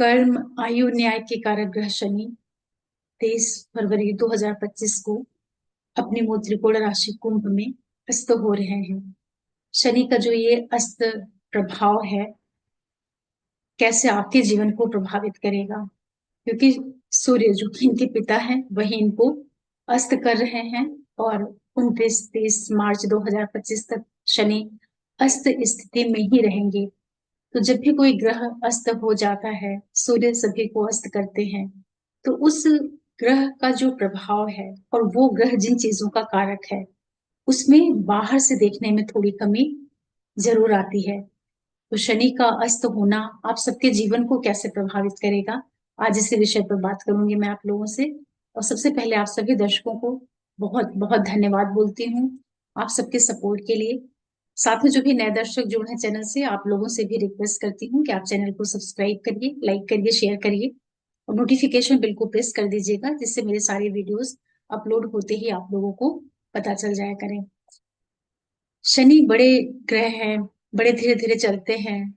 कर्म आयु न्याय के कारक ग्रह शनि 23 फरवरी 2025 को अपनी मूल त्रिकोण राशि कुंभ में अस्त हो रहे हैं। शनि का जो ये अस्त प्रभाव है कैसे आपके जीवन को प्रभावित करेगा, क्योंकि सूर्य जो कि इनके पिता हैं वही इनको अस्त कर रहे हैं और 29-30 मार्च 2025 तक शनि अस्त स्थिति में ही रहेंगे। तो जब भी कोई ग्रह अस्त हो जाता है, सूर्य सभी को अस्त करते हैं, तो उस ग्रह का जो प्रभाव है और वो ग्रह जिन चीजों का कारक है उसमें बाहर से देखने में थोड़ी कमी जरूर आती है। तो शनि का अस्त होना आप सबके जीवन को कैसे प्रभावित करेगा, आज इसी विषय पर बात करूंगी मैं आप लोगों से। और सबसे पहले आप सभी दर्शकों को बहुत बहुत धन्यवाद बोलती हूँ आप सबके सपोर्ट के लिए। साथ में जो भी नए दर्शक जुड़े हैं चैनल से, आप लोगों से भी रिक्वेस्ट करती हूँ कि आप चैनल को सब्सक्राइब करिए, लाइक करिए, शेयर करिए और नोटिफिकेशन बिल को प्रेस कर दीजिएगा, जिससे मेरे सारे वीडियोस अपलोड होते ही आप लोगों को पता चल जाया करें। शनि बड़े ग्रह हैं, बड़े धीरे धीरे चलते हैं,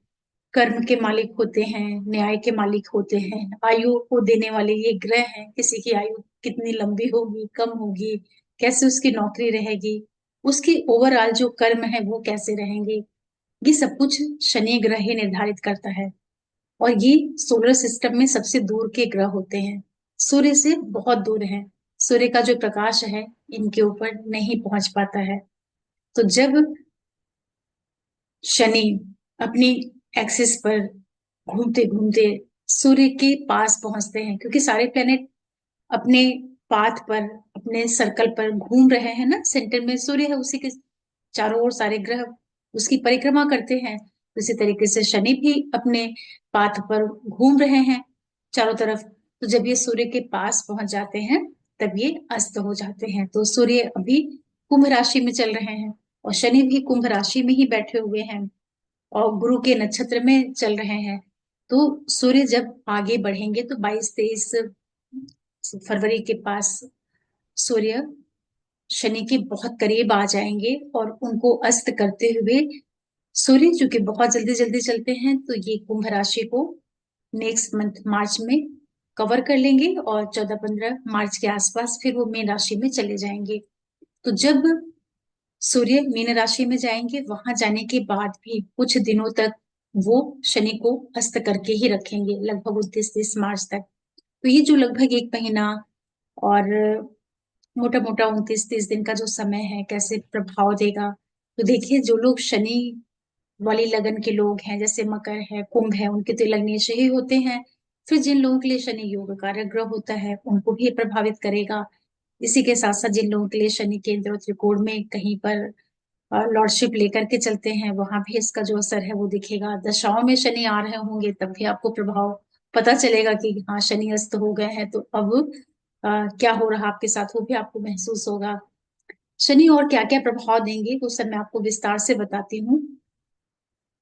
कर्म के मालिक होते हैं, न्याय के मालिक होते हैं, आयु को देने वाले ये ग्रह हैं। किसी की आयु कितनी लंबी होगी, कम होगी, कैसे उसकी नौकरी रहेगी, उसकी ओवरऑल जो कर्म है वो कैसे रहेंगे, ये सब कुछ शनि ग्रह ही निर्धारित करता है। और ये सोलर सिस्टम में सबसे दूर के ग्रह होते हैं, सूर्य से बहुत दूर हैं। सूर्य का जो प्रकाश है इनके ऊपर नहीं पहुंच पाता है। तो जब शनि अपनी एक्सिस पर घूमते घूमते सूर्य के पास पहुंचते हैं, क्योंकि सारे प्लेनेट अपने पाथ पर, अपने सर्कल पर घूम रहे हैं ना, सेंटर में सूर्य है, उसी के चारों ओर सारे ग्रह उसकी परिक्रमा करते हैं। इसी तरीके से शनि भी अपने पाथ पर घूम रहे हैं चारों तरफ। तो जब ये सूर्य के पास पहुंच जाते हैं तब ये अस्त हो जाते हैं। तो सूर्य अभी कुंभ राशि में चल रहे हैं और शनि भी कुंभ राशि में ही बैठे हुए हैं और गुरु के नक्षत्र में चल रहे हैं। तो सूर्य जब आगे बढ़ेंगे तो 22-23 फरवरी के पास सूर्य शनि के बहुत करीब आ जाएंगे और उनको अस्त करते हुए सूर्य चूंकि बहुत जल्दी जल्दी चलते हैं तो ये कुंभ राशि को नेक्स्ट मंथ मार्च में कवर कर लेंगे और 14-15 मार्च के आसपास फिर वो मीन राशि में चले जाएंगे। तो जब सूर्य मीन राशि में जाएंगे, वहां जाने के बाद भी कुछ दिनों तक वो शनि को अस्त करके ही रखेंगे, लगभग 29-30 मार्च तक। तो ये जो लगभग एक महीना और मोटा मोटा 29-30 दिन का जो समय है कैसे प्रभाव देगा। तो देखिए, जो लोग शनि वाली लगन के लोग हैं, जैसे मकर है, कुंभ है, उनके तो लगन से ही होते हैं। फिर जिन लोगों के लिए शनि योग कारक ग्रह होता है उनको भी प्रभावित करेगा। इसी के साथ साथ जिन लोगों के लिए शनि केंद्र और त्रिकोण में कहीं पर लॉर्डशिप लेकर के चलते हैं, वहां भी इसका जो असर है वो दिखेगा। दशाओं में शनि आ रहे होंगे तब भी आपको प्रभाव पता चलेगा कि हाँ शनि अस्त हो गए हैं, तो अब क्या हो रहा आपके साथ वो भी आपको महसूस होगा। शनि और क्या क्या प्रभाव देंगे वो सब मैं आपको विस्तार से बताती हूँ।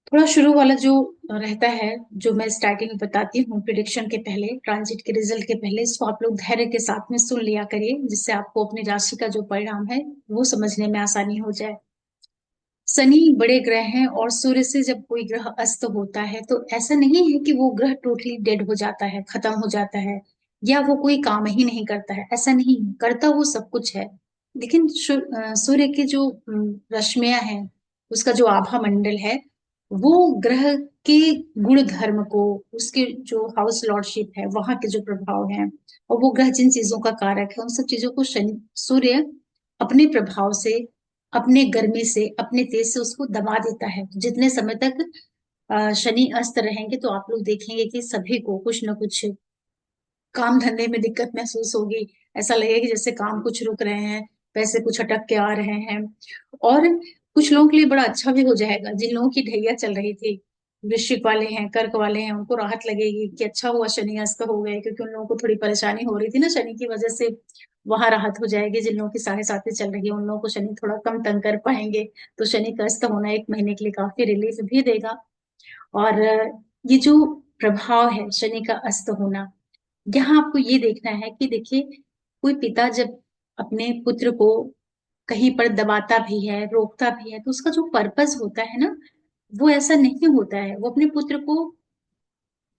थोड़ा शुरू वाला जो रहता है, जो मैं स्टार्टिंग में बताती हूँ प्रिडिक्शन के पहले, ट्रांजिट के रिजल्ट के पहले, इसको आप लोग धैर्य के साथ में सुन लिया करिए, जिससे आपको अपनी राशि का जो परिणाम है वो समझने में आसानी हो जाए। शनि बड़े ग्रह हैं और सूर्य से जब कोई ग्रह अस्त होता है तो ऐसा नहीं है कि वो ग्रह टोटली डेड हो जाता है, खत्म हो जाता है, या वो कोई काम ही नहीं करता है। ऐसा नहीं है, करता वो सब कुछ है। लेकिन सूर्य की जो रश्मियां हैं, उसका जो आभा मंडल है, वो ग्रह के गुण धर्म को, उसके जो हाउस लॉर्डशिप है वहां के जो प्रभाव हैं और वो ग्रह जिन चीजों का कारक है, उन सब चीजों को शनि सूर्य अपने प्रभाव से, अपने गर्मी से, अपने तेज से उसको दबा देता है। तो जितने समय तक शनि अस्त रहेंगे तो आप लोग देखेंगे कि सभी को कुछ ना कुछ काम धंधे में दिक्कत महसूस होगी। ऐसा लगेगा कि जैसे काम कुछ रुक रहे हैं, पैसे कुछ अटक के आ रहे हैं। और कुछ लोगों के लिए बड़ा अच्छा भी हो जाएगा, जिन लोगों की ढैया चल रही थी, वृश्चिक वाले हैं, कर्क वाले हैं, उनको राहत लगेगी कि अच्छा हुआ शनि अस्त हो गए, क्योंकि उन लोगों को थोड़ी परेशानी हो रही थी ना शनि की वजह से, वहां राहत हो जाएगी। जिन लोगों की 7.5 चल रही है उन लोगों को शनि थोड़ा कम तंग कर पाएंगे। तो शनि का अस्त होना एक महीने के लिए काफी रिलीफ भी देगा। और ये जो प्रभाव है शनि का अस्त होना, यहाँ आपको ये देखना है कि देखिए, कोई पिता जब अपने पुत्र को कहीं पर दबाता भी है, रोकता भी है, तो उसका जो पर्पस होता है ना, वो ऐसा नहीं होता है। वो अपने पुत्र को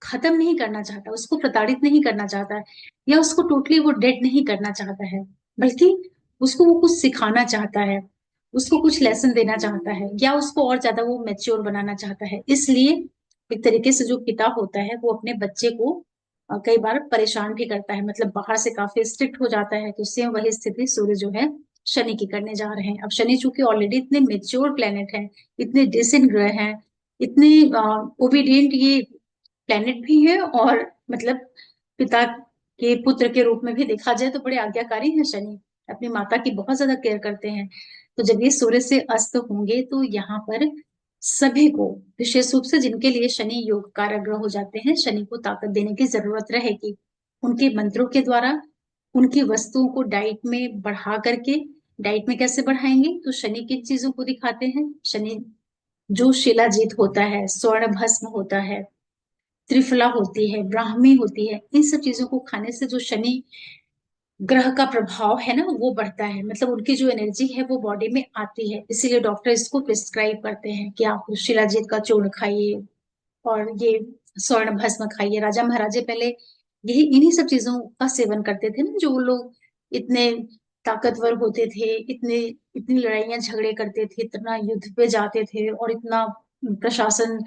खत्म नहीं करना चाहता, उसको प्रताड़ित नहीं करना चाहता है, या उसको टोटली वो डेड नहीं करना चाहता है, बल्कि उसको वो कुछ सिखाना चाहता है, उसको कुछ लेसन देना चाहता है, या उसको और ज्यादा वो मैच्योर बनाना चाहता है। इसलिए एक तरीके से जो पिता होता है वो अपने बच्चे को कई बार परेशान भी करता है, मतलब बाहर से काफी स्ट्रिक्ट हो जाता है। तो सेम वही स्थिति सूर्य जो है शनि की करने जा रहे हैं। अब शनि चूंकि ऑलरेडी इतने मेच्योर प्लेनेट हैं, इतने डिसेंट ग्रह हैं, इतने ओबीडियंट ये प्लेनेट भी है, और मतलब पिता के पुत्र के रूप में भी देखा जाए तो बड़े आज्ञाकारी हैं शनि, अपनी माता की बहुत ज्यादा केयर करते हैं। तो जब ये सूर्य से अस्त होंगे तो यहाँ पर सभी को, विशेष रूप से जिनके लिए शनि योग कारक ग्रह हो जाते हैं, शनि को ताकत देने की जरूरत रहेगी। उनके मंत्रों के द्वारा, उनकी वस्तुओं को डाइट में बढ़ा करके। डाइट में कैसे बढ़ाएंगे, तो शनि किन चीजों को दिखाते हैं, शनि जो शिलाजीत होता है, स्वर्ण भस्म होता है, त्रिफला होती है, ब्राह्मी होती है, इन सब चीजों को खाने से जो शनि ग्रह का प्रभाव है ना वो बढ़ता है, मतलब उनकी जो एनर्जी है वो बॉडी में आती है। इसीलिए डॉक्टर इसको प्रिस्क्राइब करते हैं कि आप शिलाजीत का चूर्ण खाइए और ये स्वर्ण भस्म खाइए। राजा महाराजे पहले यही इन्हीं सब चीजों का सेवन करते थे ना, जो वो लोग इतने ताकतवर होते थे, इतने इतनी लड़ाइयां झगड़े करते थे, इतना युद्ध पे जाते थे और इतना प्रशासन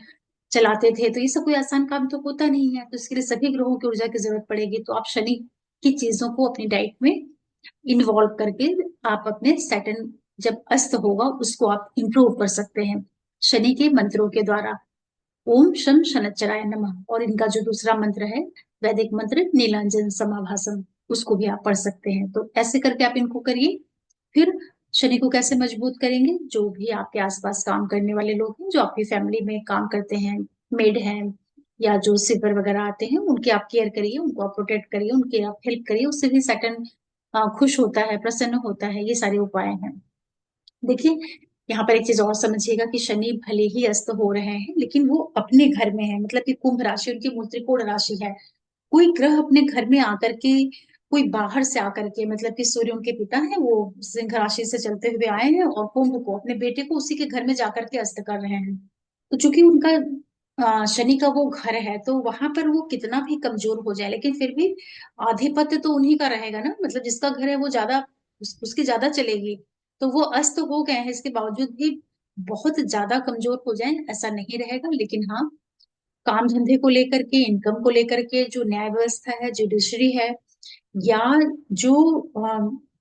चलाते थे। तो ये सब कोई आसान काम तो होता नहीं है, तो इसके लिए सभी ग्रहों की ऊर्जा की जरूरत पड़ेगी। तो आप शनि की चीजों को अपनी डाइट में इन्वॉल्व करके आप अपने सैटर्न जब अस्त होगा उसको आप इंप्रूव कर सकते हैं शनि के मंत्रों के द्वारा। ओम शम शनच्चराय नमः, और इनका जो दूसरा मंत्र है वैदिक मंत्र नीलांजन समाभासम, उसको भी आप पढ़ सकते हैं। तो ऐसे करके आप इनको करिए। फिर शनि को कैसे मजबूत करेंगे, जो भी आपके आसपास काम करने वाले लोग हैं, जो आपकी फैमिली में काम करते हैं, मेड हैं या जो सिपर वगैरह आते हैं, उनकी आप केयर करिए, उनको आप प्रोटेक्ट करिए, उनकी आप हेल्प करिए, उससे भी सैटर्न खुश होता है, प्रसन्न होता है। ये सारे उपाय हैं। देखिए, यहाँ पर एक चीज और समझिएगा कि शनि भले ही अस्त हो रहे हैं लेकिन वो अपने घर में है, मतलब कि कुंभ राशि उनकी मूल त्रिकोण राशि है। कोई ग्रह अपने घर में आकर के, कोई बाहर से आकर के, मतलब कि सूर्य उनके पिता है, वो सिंह राशि से चलते हुए आए हैं और कुंभ को, अपने बेटे को उसी के घर में जाकर के अस्त कर रहे हैं। तो चूंकि उनका शनि का वो घर है, तो वहां पर वो कितना भी कमजोर हो जाए लेकिन फिर भी आधिपत्य तो उन्हीं का रहेगा ना, मतलब जिसका घर है वो ज्यादा उसकी ज्यादा चलेगी। तो वो अस्त हो गए हैं, इसके बावजूद भी बहुत ज्यादा कमजोर हो जाए ऐसा नहीं रहेगा। लेकिन हाँ, काम धंधे को लेकर के, इनकम को लेकर के, जो न्याय व्यवस्था है, जुडिशरी है, या जो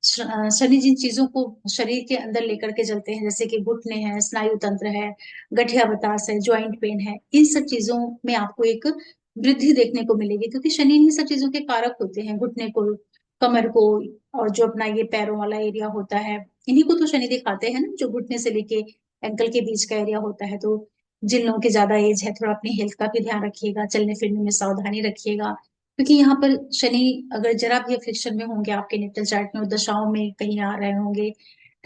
शनि जिन चीजों को शरीर के अंदर लेकर के चलते हैं, जैसे कि घुटने हैं, स्नायु तंत्र है, गठिया बतास है, ज्वाइंट पेन है, इन सब चीजों में आपको एक वृद्धि देखने को मिलेगी, क्योंकि शनि इन सब चीजों के कारक होते हैं। घुटने को, कमर को, और जो अपना ये पैरों वाला एरिया होता है, इन्हीं को तो शनि दिखाते हैं ना, जो घुटने से लेके एंकल के बीच का एरिया होता है। तो जिन लोगों की ज्यादा एज है, थोड़ा अपनी हेल्थ का भी ध्यान रखिएगा, चलने फिरने में सावधानी रखिएगा, क्योंकि यहाँ पर शनि अगर जरा भी अफेक्शन में होंगे आपके नेटल चार्ट में, वो दशाओं में कहीं आ रहे होंगे,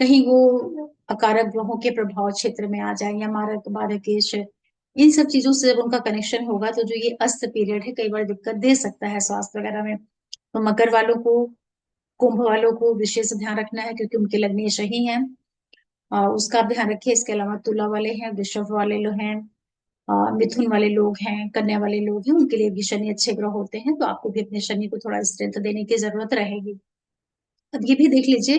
कहीं वो अकारक ग्रहों के प्रभाव क्षेत्र में आ जाए, या मारक बाधक केश, इन सब चीजों से जब उनका कनेक्शन होगा तो जो ये अस्त पीरियड है कई बार दिक्कत दे सकता है स्वास्थ्य वगैरह में। तो मकर वालों को, कुंभ वालों को विशेष ध्यान रखना है, क्योंकि उनके लग्न शनि है, उसका आप ध्यान रखिए। इसके अलावा तुला वाले हैं, वृषभ वाले लोग हैं, मिथुन वाले लोग हैं, कन्या वाले लोग हैं, उनके लिए भी शनि अच्छे ग्रह होते हैं, तो आपको भी अपने शनि को थोड़ा स्ट्रेंथ देने की जरूरत रहेगी। अब ये भी देख लीजिए,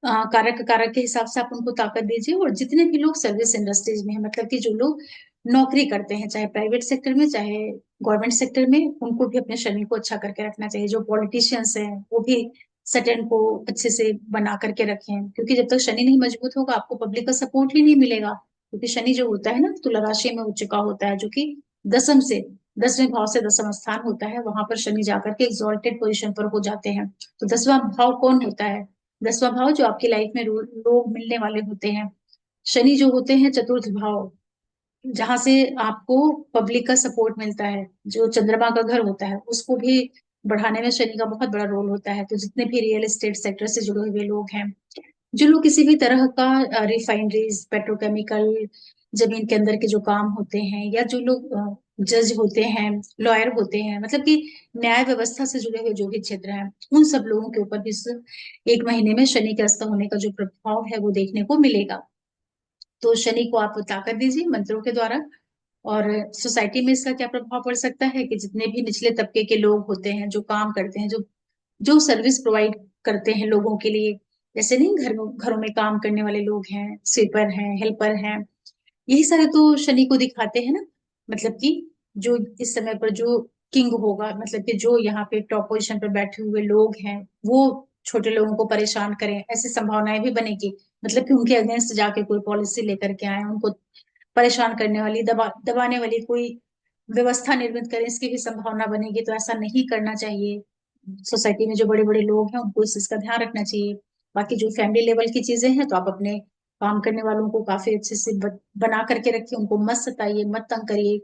कारक कारक के हिसाब से आप उनको ताकत दीजिए। और जितने भी लोग सर्विस इंडस्ट्रीज में हैं, मतलब कि जो लोग नौकरी करते हैं, चाहे प्राइवेट सेक्टर में चाहे गवर्नमेंट सेक्टर में, उनको भी अपने शनि को अच्छा करके रखना चाहिए। जो पॉलिटिशियंस हैं वो भी सटन को अच्छे से बना करके रखें, क्योंकि जब तक शनि नहीं मजबूत होगा आपको पब्लिक का सपोर्ट ही नहीं मिलेगा। क्योंकि शनि जो होता है ना तुला राशि में उच्च का होता है, जो कि दसम से 10वें भाव से दसम स्थान होता है, वहां पर शनि जाकर के एक्सॉल्टेड पोजिशन पर हो जाते हैं। तो 10वां भाव कौन होता है, 10वां भाव जो आपकी लाइफ में लोग मिलने वाले होते हैं। शनि जो होते हैं चतुर्थ भाव, जहां से आपको पब्लिक का सपोर्ट मिलता है। जो चंद्रमा का घर होता है उसको भी बढ़ाने में शनि का बहुत बड़ा रोल होता है। तो जितने भी रियल एस्टेट सेक्टर से जुड़े हुए लोग हैं, जो लोग किसी भी तरह का रिफाइनरीज, पेट्रोकेमिकल, जमीन के अंदर के जो काम होते हैं, या जो लोग जज होते हैं, लॉयर होते हैं, मतलब कि न्याय व्यवस्था से जुड़े हुए जो भी क्षेत्र हैं, उन सब लोगों के ऊपर भी इस एक महीने में शनि के अस्त होने का जो प्रभाव है वो देखने को मिलेगा। तो शनि को आप ताकत दीजिए मंत्रों के द्वारा, और सोसाइटी में इसका क्या प्रभाव पड़ सकता है कि जितने भी निचले तबके के लोग होते हैं, जो काम करते हैं, जो जो सर्विस प्रोवाइड करते हैं लोगों के लिए, जैसे नहीं घरों में काम करने वाले लोग हैं, स्वीपर हैं, हेल्पर हैं, यही सारे तो शनि को दिखाते हैं ना। मतलब कि जो इस समय पर जो किंग होगा, मतलब कि जो यहाँ पे टॉप पोजीशन पर बैठे हुए लोग हैं, वो छोटे लोगों को परेशान करें, ऐसी संभावनाएं भी बनेगी। मतलब कि उनके अगेंस्ट जाके कोई पॉलिसी लेकर के आए, उनको परेशान करने वाली, दबाने वाली कोई व्यवस्था निर्मित करें, इसकी भी संभावना बनेगी। तो ऐसा नहीं करना चाहिए। सोसाइटी में जो बड़े बड़े लोग हैं उनको इस चीज का ध्यान रखना चाहिए। बाकी जो फैमिली लेवल की चीजें हैं, तो आप अपने काम करने वालों को काफी अच्छे से बना करके रखिए, उनको मत सताइए, मत तंग करिए,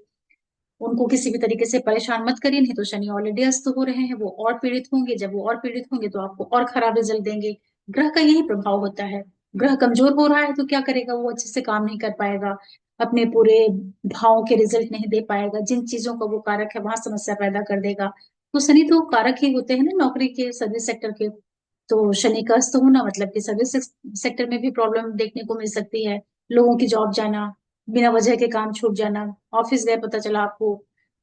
उनको किसी भी तरीके से परेशान मत करिए। नहीं तो शनि ऑलरेडी अस्त हो रहे हैं, वो और पीड़ित होंगे। जब वो और पीड़ित होंगे तो आपको और खराब रिजल्ट देंगे। ग्रह का यही प्रभाव होता है। ग्रह कमजोर हो रहा है तो क्या करेगा, वो अच्छे से काम नहीं कर पाएगा, अपने पूरे भावों के रिजल्ट नहीं दे पाएगा, जिन चीजों का वो कारक है वहां समस्या पैदा कर देगा। तो शनि तो कारक ही होते हैं ना नौकरी के, सर्विस सेक्टर के। तो शनि का अस्त होना मतलब कि सर्विस सेक्टर में भी प्रॉब्लम देखने को मिल सकती है। लोगों की जॉब जाना, बिना वजह के काम छूट जाना, ऑफिस गए पता चला आपको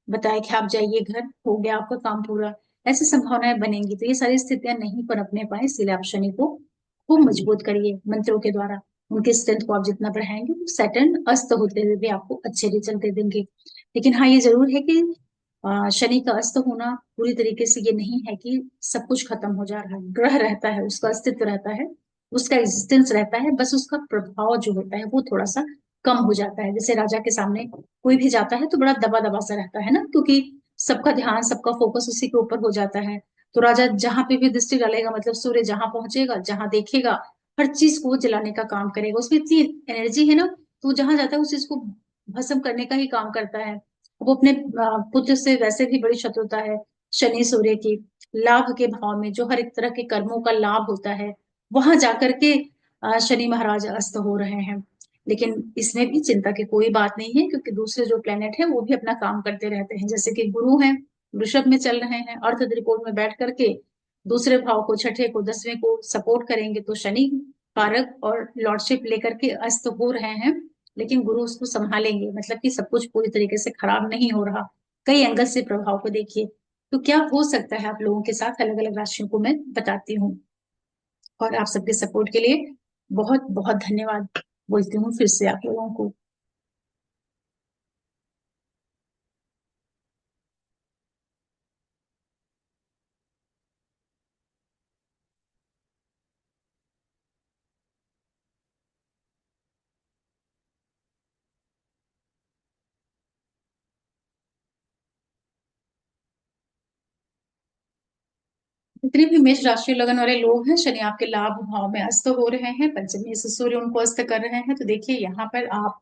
बताया कि आप जाइए घर, हो गया आपका काम पूरा, ऐसी संभावनाएं बनेंगी। तो ये सारी स्थितियां नहीं पनपने पाए, इसलिए आप शनि को खूब मजबूत करिए मंत्रों के द्वारा। उनके स्ट्रेंथ को आप जितना बढ़ाएंगे, तो सैटर्न अस्त होते हुए भी आपको अच्छे रिजल्ट दे देंगे। लेकिन हाँ, ये जरूर है कि शनि का अस्त होना पूरी तरीके से ये नहीं है कि सब कुछ खत्म हो जा रहा है। ग्रह रहता है, उसका अस्तित्व रहता है, उसका एग्जिस्टेंस रहता है, बस उसका प्रभाव जो होता है वो थोड़ा सा कम हो जाता है। जैसे राजा के सामने कोई भी जाता है तो बड़ा दबा दबा सा रहता है ना, क्योंकि सबका ध्यान, सबका फोकस उसी के ऊपर हो जाता है। तो राजा जहां पे भी दृष्टि डालेगा, मतलब सूर्य जहां पहुंचेगा, जहां देखेगा, हर चीज को वो जलाने का काम करेगा। उसमें इतनी एनर्जी है ना, तो वो जहां जाता है उस चीज को भस्म करने का ही काम करता है। वो अपने पुत्र से वैसे भी बड़ी शत्रुता है शनि सूर्य की। लाभ के भाव में जो हर एक तरह के कर्मों का लाभ होता है, वहां जाकर के शनि महाराज अस्त हो रहे हैं। लेकिन इसमें भी चिंता की कोई बात नहीं है, क्योंकि दूसरे जो प्लेनेट है वो भी अपना काम करते रहते हैं। जैसे कि गुरु हैं, वृषभ में चल रहे हैं, अर्थ त्रिकोण में बैठ करके दूसरे भाव को, छठे को, दसवें को सपोर्ट करेंगे। तो शनि कारक और लॉर्डशिप लेकर के अस्त हो रहे हैं, लेकिन गुरु उसको संभालेंगे। मतलब कि सब कुछ पूरी तरीके से खराब नहीं हो रहा। कई एंगल से प्रभाव को देखिए। तो क्या हो सकता है आप लोगों के साथ, अलग अलग राशियों को मैं बताती हूँ। और आप सबके सपोर्ट के लिए बहुत बहुत धन्यवाद बोलती हूँ फिर से आप लोगों को। जितने भी मेष राशि लगन वाले लोग हैं, शनि आपके लाभ भाव में अस्त हो रहे हैं, पंचमी से सूर्य उनको अस्त कर रहे हैं। तो देखिए यहाँ पर आप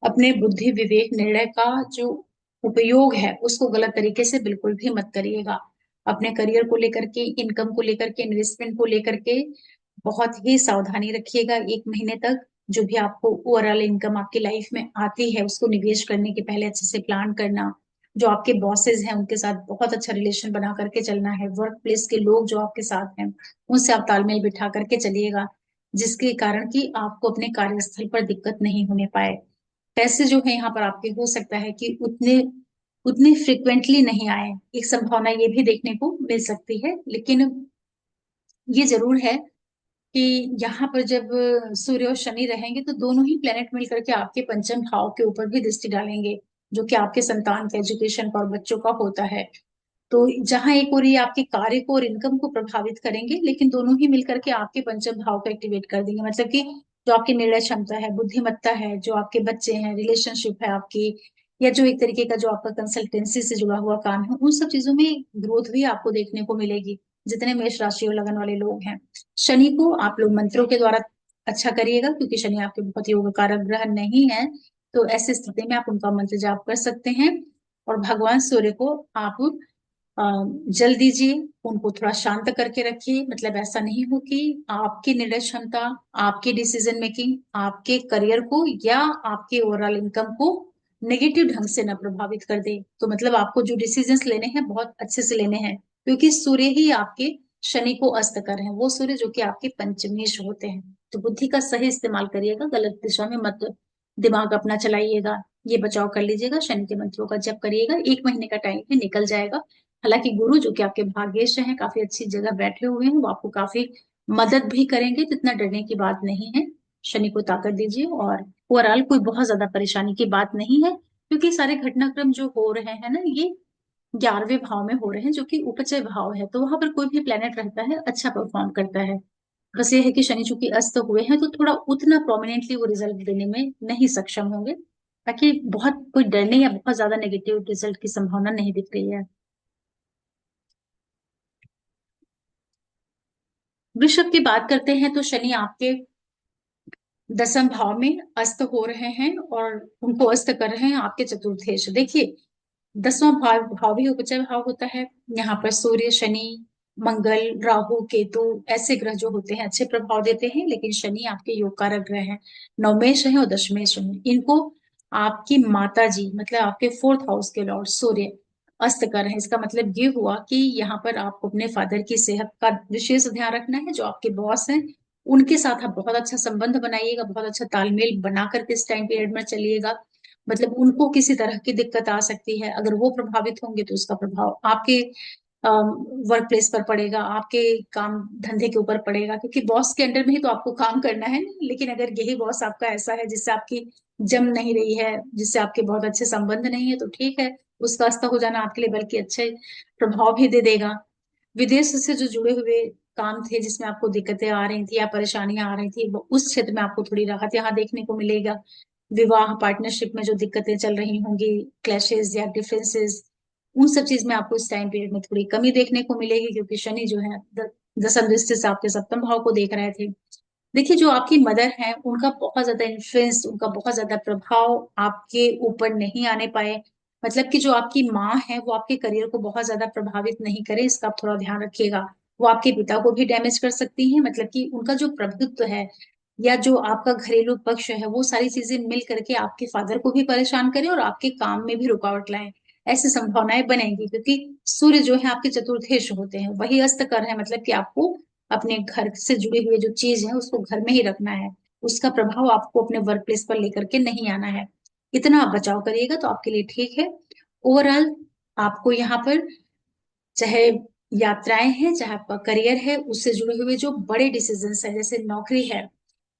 अपने बुद्धि विवेक निर्णय का जो उपयोग है उसको गलत तरीके से बिल्कुल भी मत करिएगा। अपने करियर को लेकर के, इनकम को लेकर के, इन्वेस्टमेंट को लेकर के बहुत ही सावधानी रखिएगा। एक महीने तक जो भी आपको ओवरऑल इनकम आपकी लाइफ में आती है, उसको निवेश करने के पहले अच्छे से प्लान करना। जो आपके बॉसेस हैं उनके साथ बहुत अच्छा रिलेशन बना करके चलना है। वर्क प्लेस के लोग जो आपके साथ हैं उनसे आप तालमेल बिठा करके चलिएगा, जिसके कारण कि आपको अपने कार्यस्थल पर दिक्कत नहीं होने पाए। पैसे जो है यहाँ पर आपके हो सकता है कि उतने उतने फ्रिक्वेंटली नहीं आए, एक संभावना ये भी देखने को मिल सकती है। लेकिन ये जरूर है कि यहाँ पर जब सूर्य और शनि रहेंगे तो दोनों ही प्लेनेट मिलकर के आपके पंचम भाव के ऊपर भी दृष्टि डालेंगे, जो कि आपके संतान के एजुकेशन का और बच्चों का होता है। तो जहां एक और ये आपके कार्य को और इनकम को प्रभावित करेंगे, लेकिन दोनों ही मिलकर के आपके पंचम भाव को एक्टिवेट कर देंगे। मतलब कि जो आपकी निर्णय क्षमता है, बुद्धिमत्ता है, जो आपके बच्चे हैं, रिलेशनशिप है आपकी, या जो एक तरीके का जो आपका कंसल्टेंसी से जुड़ा हुआ काम है, उन सब चीजों में ग्रोथ भी आपको देखने को मिलेगी। जितने मेष राशि और लगन वाले लोग हैं, शनि को आप लोग मंत्रों के द्वारा अच्छा करिएगा, क्योंकि शनि आपके बहुत योग कारक ग्रह नहीं है। तो ऐसी स्थिति में आप उनका मंत्र जाप कर सकते हैं। और भगवान सूर्य को आप अ, जल दीजिए, उनको थोड़ा शांत करके रखिए। मतलब ऐसा नहीं हो कि आपकी निर्णय क्षमता, आपकी डिसीजन मेकिंग, आपके करियर को या आपके ओवरऑल इनकम को नेगेटिव ढंग से न प्रभावित कर दे। तो मतलब आपको जो डिसीजंस लेने हैं बहुत अच्छे से लेने हैं, क्योंकि सूर्य ही आपके शनि को अस्त कर रहे हैं, वो सूर्य जो कि आपके पंचमेश होते हैं। तो बुद्धि का सही इस्तेमाल करिएगा, गलत दिशा में मत दिमाग अपना चलाइएगा। ये बचाव कर लीजिएगा, शनि के मंत्रों का जप करिएगा, 1 महीने का टाइम है, निकल जाएगा। हालांकि गुरु जो कि आपके भाग्येश हैं, काफी अच्छी जगह बैठे हुए हैं, वो आपको काफी मदद भी करेंगे, तो इतना डरने की बात नहीं है। शनि को ताकत दीजिए, और ओवरऑल कोई बहुत ज्यादा परेशानी की बात नहीं है, क्योंकि सारे घटनाक्रम जो हो रहे हैं ना, ये 11वें भाव में हो रहे हैं, जो कि उपचय भाव है, तो वहां पर कोई भी प्लेनेट रहता है अच्छा परफॉर्म करता है। बस ये है कि शनि चूंकि अस्त हुए हैं, तो थोड़ा उतना प्रोमिनेंटली वो रिजल्ट देने में नहीं सक्षम होंगे। बाकी बहुत कोई डरने या बहुत ज्यादा नेगेटिव रिजल्ट की संभावना नहीं दिख रही है। वृषभ की बात करते हैं, तो शनि आपके 10वें भाव में अस्त हो रहे हैं, और उनको अस्त कर रहे हैं आपके चतुर्थेश। देखिए, 10वां भाव भी उपचय भाव होता है। यहाँ पर सूर्य, शनि, मंगल, राहु, केतु ऐसे ग्रह जो होते हैं अच्छे प्रभाव देते हैं, लेकिन शनि आपके योग कारक ग्रह हैं, नवमेश हैं और दशमेश हैं। इनको आपकी माता जी, मतलब आपके 4th हाउस के लॉर्ड सूर्य अस्त कर रहे हैं। इसका मतलब ये हुआ कि यहाँ पर आपको अपने फादर की सेहत का विशेष ध्यान रखना है। जो आपके बॉस हैं, उनके साथ आप बहुत अच्छा संबंध बनाइएगा, बहुत अच्छा तालमेल बना करके इस टाइम पीरियड में चलिएगा। मतलब उनको किसी तरह की दिक्कत आ सकती है, अगर वो प्रभावित होंगे तो उसका प्रभाव आपके वर्क प्लेस पर पड़ेगा, आपके काम धंधे के ऊपर पड़ेगा, क्योंकि बॉस के अंडर में ही तो आपको काम करना है ना। लेकिन अगर यही बॉस आपका ऐसा है जिससे आपकी जम नहीं रही है, जिससे आपके बहुत अच्छे संबंध नहीं है, तो ठीक है, उसका अस्त हो जाना आपके लिए बल्कि अच्छे प्रभाव भी दे देगा। विदेश से जो जुड़े हुए काम थे, जिसमें आपको दिक्कतें आ रही थी या परेशानियां आ रही थी, वो उस क्षेत्र में आपको थोड़ी राहत यहाँ देखने को मिलेगा। विवाह पार्टनरशिप में जो दिक्कतें चल रही होंगी, क्लैशेस या डिफरेंसेस, उन सब चीज में आपको इस टाइम पीरियड में थोड़ी कमी देखने को मिलेगी, क्योंकि शनि जो है दसम दृष्टि से आपके 7वें भाव को देख रहे थे। देखिए, जो आपकी मदर है, उनका बहुत ज्यादा इन्फ्लुएंस, उनका बहुत ज्यादा प्रभाव आपके ऊपर नहीं आने पाए। मतलब कि जो आपकी माँ है, वो आपके करियर को बहुत ज्यादा प्रभावित नहीं करे, इसका आप थोड़ा ध्यान रखिएगा। वो आपके पिता को भी डैमेज कर सकती हैं, मतलब कि उनका जो प्रभुत्व है या जो आपका घरेलू पक्ष है, वो सारी चीजें मिल करके आपके फादर को भी परेशान करें और आपके काम में भी रुकावट लाएं। ऐसी संभावनाएं बनेंगी, क्योंकि सूर्य जो है आपके चतुर्थेश होते हैं, वही अस्त कर है, मतलब कि आपको अपने घर से जुड़ी हुई जो चीज है उसको घर में ही रखना है। उसका प्रभाव आपको अपने वर्क प्लेस पर लेकर के नहीं आना है। इतना आप बचाव करिएगा तो आपके लिए ठीक है। ओवरऑल आपको यहाँ पर, चाहे यात्राएं हैं, चाहे आपका करियर है, उससे जुड़े हुए जो बड़े डिसीजंस है, जैसे नौकरी है,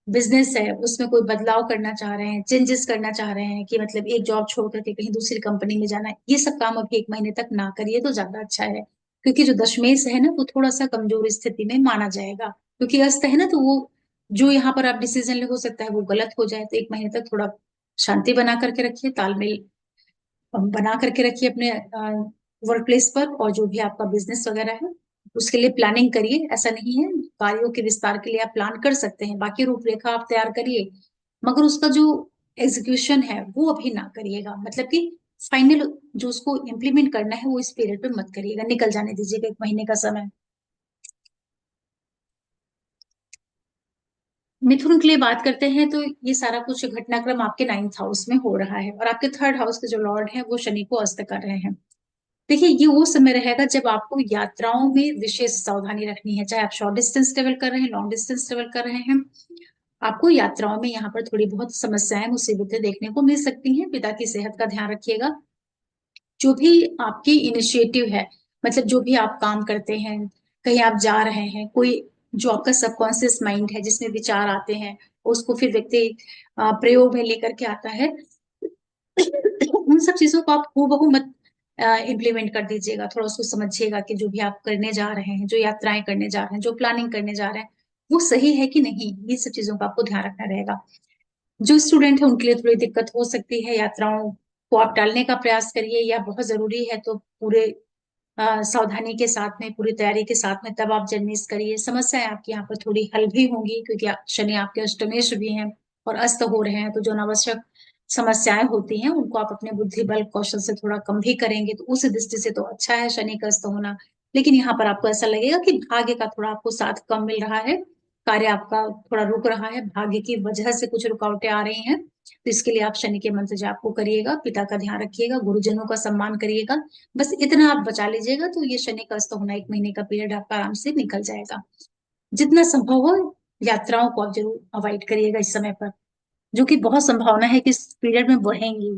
बिजनेस है, उसमें कोई बदलाव करना चाह रहे हैं, चेंजेस करना चाह रहे हैं, कि मतलब एक जॉब छोड़ करके कहीं दूसरी कंपनी में जाना है, ये सब काम अभी 1 महीने तक ना करिए तो ज्यादा अच्छा है। क्योंकि जो दशमेश है ना, वो थोड़ा सा कमजोर स्थिति में माना जाएगा, क्योंकि अस्त है ना, तो वो जो यहाँ पर आप डिसीजन ले, हो सकता है वो गलत हो जाए। तो 1 महीने तक थोड़ा शांति बना करके रखिए, तालमेल बना करके रखिए अपने वर्क प्लेस पर, और जो भी आपका बिजनेस वगैरह है उसके लिए प्लानिंग करिए। ऐसा नहीं है, कार्यों के विस्तार के लिए आप प्लान कर सकते हैं, बाकी रूपरेखा आप तैयार करिए, मगर उसका जो एग्जीक्यूशन है वो अभी ना करिएगा। मतलब कि फाइनल जो उसको इम्प्लीमेंट करना है वो इस पीरियड पे मत करिएगा, निकल जाने दीजिएगा 1 महीने का समय। मिथुन के लिए बात करते हैं, तो ये सारा कुछ घटनाक्रम आपके 9th हाउस में हो रहा है, और आपके 3rd हाउस के जो लॉर्ड हैं वो शनि को अस्त कर रहे हैं। देखिए, ये वो समय रहेगा जब आपको यात्राओं में विशेष सावधानी रखनी है, चाहे आप शॉर्ट डिस्टेंस ट्रेवल कर रहे हैं, लॉन्ग डिस्टेंस ट्रेवल कर रहे हैं। आपको यात्राओं में यहाँ पर थोड़ी बहुत समस्याएं, मुसीबतें देखने को मिल सकती हैं। पिता की सेहत का ध्यान रखिएगा। जो भी आपकी इनिशिएटिव है, मतलब जो भी आप काम करते हैं, कहीं आप जा रहे हैं, कोई जो आपका सबकॉन्शियस माइंड है जिसमें विचार आते हैं, उसको फिर व्यक्ति प्रयोग में लेकर के आता है, उन सब चीजों को आप हूबहू मत इम्प्लीमेंट कर दीजिएगा। थोड़ा उसको समझिएगा कि जो भी आप करने जा रहे हैं, जो यात्राएं करने जा रहे हैं, जो प्लानिंग करने जा रहे हैं, वो सही है कि नहीं, ये सब चीजों का आपको ध्यान रखना रहेगा। जो स्टूडेंट है उनके लिए थोड़ी दिक्कत हो सकती है, यात्राओं को आप टालने का प्रयास करिए, या बहुत जरूरी है तो पूरे सावधानी के साथ में, पूरी तैयारी के साथ में तब आप जर्नीज करिए। समस्याएं आपकी यहाँ पर थोड़ी हल भी होंगी, क्योंकि शनि आपके अष्टमेश भी हैं और अस्त हो रहे हैं, तो जो अनावश्यक समस्याएं होती हैं उनको आप अपने बुद्धि बल कौशल से थोड़ा कम भी करेंगे, तो उस दृष्टि से तो अच्छा है शनि का अस्त होना। लेकिन यहाँ पर आपको ऐसा लगेगा कि भाग्य का थोड़ा आपको साथ कम मिल रहा है, कार्य आपका थोड़ा रुक रहा है, भाग्य की वजह से कुछ रुकावटें आ रही हैं। तो इसके लिए आप शनि के मंत्र जाप को करिएगा, पिता का ध्यान रखिएगा, गुरुजनों का सम्मान करिएगा। बस इतना आप बचा लीजिएगा, तो ये शनि का अस्त होना 1 महीने का पीरियड आपका आराम से निकल जाएगा। जितना संभव हो यात्राओं को आप जरूर अवॉइड करिएगा इस समय पर। जो कि बहुत संभावना है कि इस पीरियड में बढ़ेंगी।